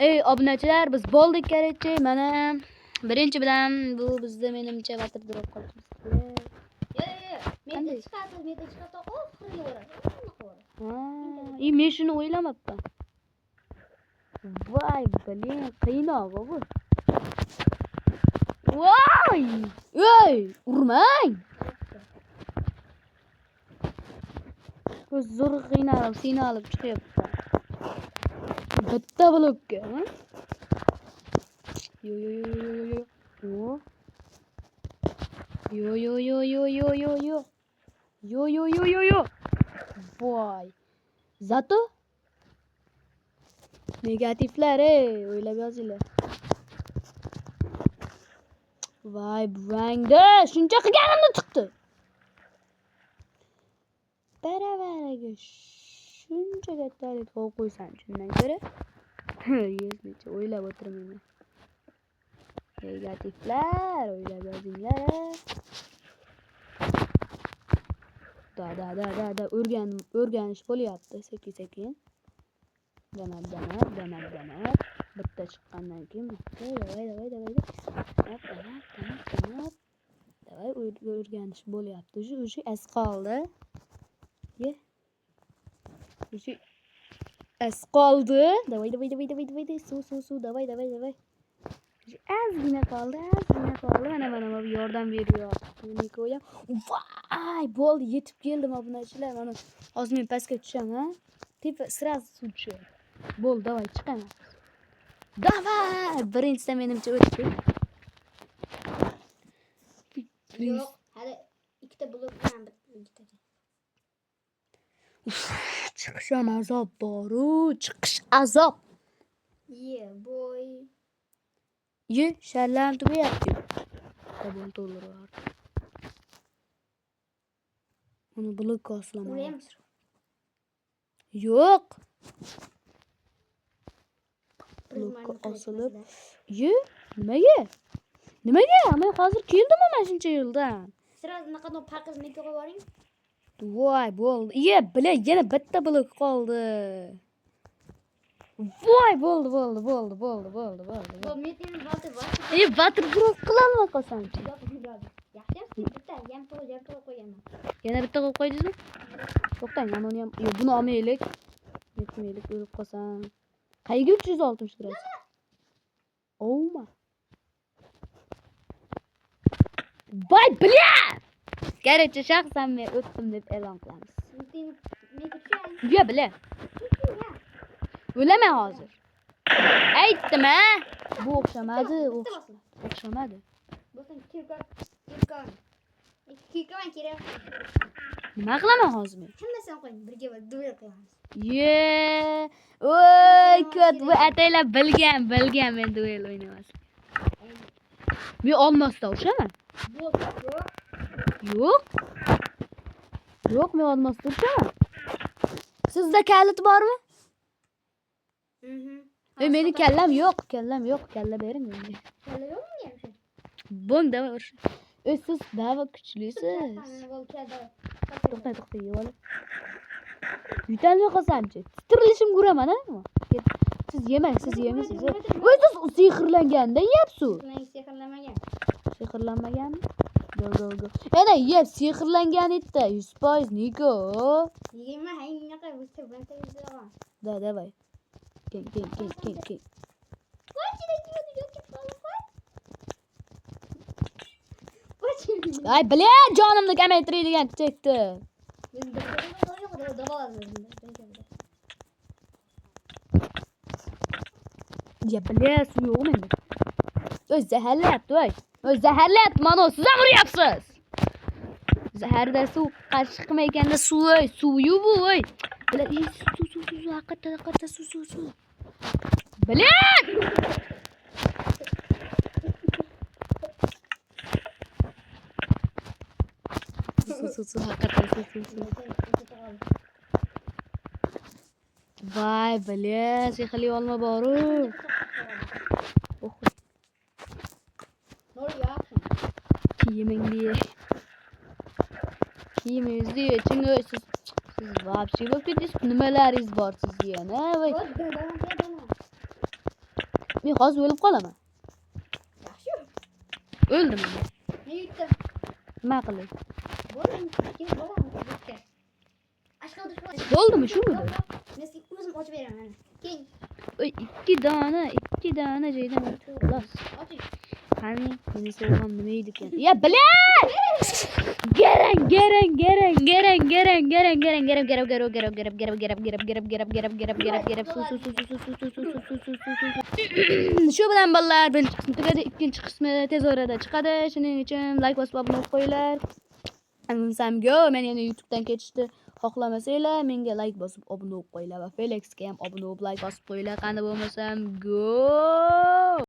Ey obunachilar, biz bo'ldik kerakchi. Mana birinchi bilan bu bizda menimcha vatir durib qolibmiz. Men chiqadi, oxiriga boradi. Men shuni o'ylamabman. Voy, blin, qiynoq bu. Voy! Ey, urmang. Ko'z zo'r qiynalib, seni olib chiqyapti. Bitta blokka, ha? Yo. Voy. Zato negativlar, o'ylab yozinglar. Voy, buvangda shuncha qilganimni chiqdi. Baravaraga shuncha kattalik qo'yib qo'ysam, shundan ko'ra yuzgacha o'ylab o'tirmayman. Negativlar, o'ylab yozinglar. Da o'rganish bo'lyapti sekin. Danab. Bitta chiqqandan keyin davay. Davay o'rganish bo'lyapti. O'sha az qoldi. Ye. O'sha az qoldi. Davay. Suv, davay. Ozgina qoldi. Mana bu yordam beriyor. Meni qo'yam. Voy, bo'ldi, yetib keldim obunachilar. Mana hozir men pastga tushaman, ha? Tepa sraz suv tushadi. Bo'ldi, davay chiqaman. Davay! Birinchisi menimcha o'tdi. Yo'q, hali ikkita blok bilan bitta. Chiqish ham azob bor-ku, chiqish azob. Boy. Shallam tugayapti. Qabul to'ldirar. Uni blokka oslaman. Yo'q. Blokka osilib. Nimaga? Men hozir keldim mana shuncha yo'ldan. Sraz naqadar farqini ko'rib boring. Voy, bo'ldi. Yana bitta blok qoldi. Voy, bo'ldi. Metin vatir. Vatir blok qilaman qolsam-chi. Yaxshi, bitta yam qo'yaman. Yana bitta qo'yib qo'ydingizmi? To'xtang, mana uni ham. Buni olmaylik. Yetmaylik, o'lib qolsam. Qayga 360 kirasiz? Ouma. Voy, bля! Garchi shaxsan men o'tdim deb e'lon qilamiz. Bля. O'laman hozir. Aytdim, ha? Bu o'xshamadi. Bo'lsin, kirgan. Kerak. Nima qilaman hozir men? Hammasini qo'ying, birga duel qilamiz. Voy, ko't, bu ataylar bilgan men duel o'ynamasam. Men olmasdan ushaman. Yo'q, men olmasdan ushaman. Sizda kalit bormi? Meni kallam yo'q. Kalla bering menga. Kalla yo'qmi deyapsiz? Bo'ng, davay urish. Siz dava kuchlisiz. To'xtay, yeyolib. Yutalmay qolsam-chi. Tirilishim ko'raman, ha? Siz yemangsiz. Siz sehrlanganda yeyapsiz. Men sehrlamagan. Sehrlanmaganmi? Go. Ana, yeb sehrlangan edi. 100% Niko. Yema, haynaqa o'sib bantaga. Davay. Ken. Ay, bля, jonimni kamaytiradigan chekdi. Bля, suv yo'q menda. Zaharlayapti, mana siz ham uryapsiz. Zaharda suv qarshi qilmayganda suv-yu bu, voy. Bля, suv, haqiqatda suv. Bля! Suv, haqiqatda suv. Voy, bля, sehrli olma boru. Kiyimingizda yeching, siz вообще bo'lib ketdingiz. Nimalaringiz bor sizga yana? Men hozir o'lib qolaman. Yaxshi. O'ldim. Men yutdim. Nima qilay? Bo'ldimi? Keyin bo'laman. Bitta. Ashqodish bor. Bo'ldimi, shumidi? Men o'zim ochib beraman. Keyin Oy, ikki dona joydan xalos. oching. Qani, meni so'g'am nima edi ekan? Ya bilay! Shu bilan bolalar, birinchi qism tugadi, ikkinchi qismi tez orada chiqadi. Shuning uchun like bosib obuna bo'lib qo'yinglar. Samgo, men yana YouTubedan ketishni xohlamasanglar, menga like bosib obuna bo'lib qo'yinglar va Felixga ham obuna bo'lib like bosib qo'yinglar. Qani bo'lmasam, go!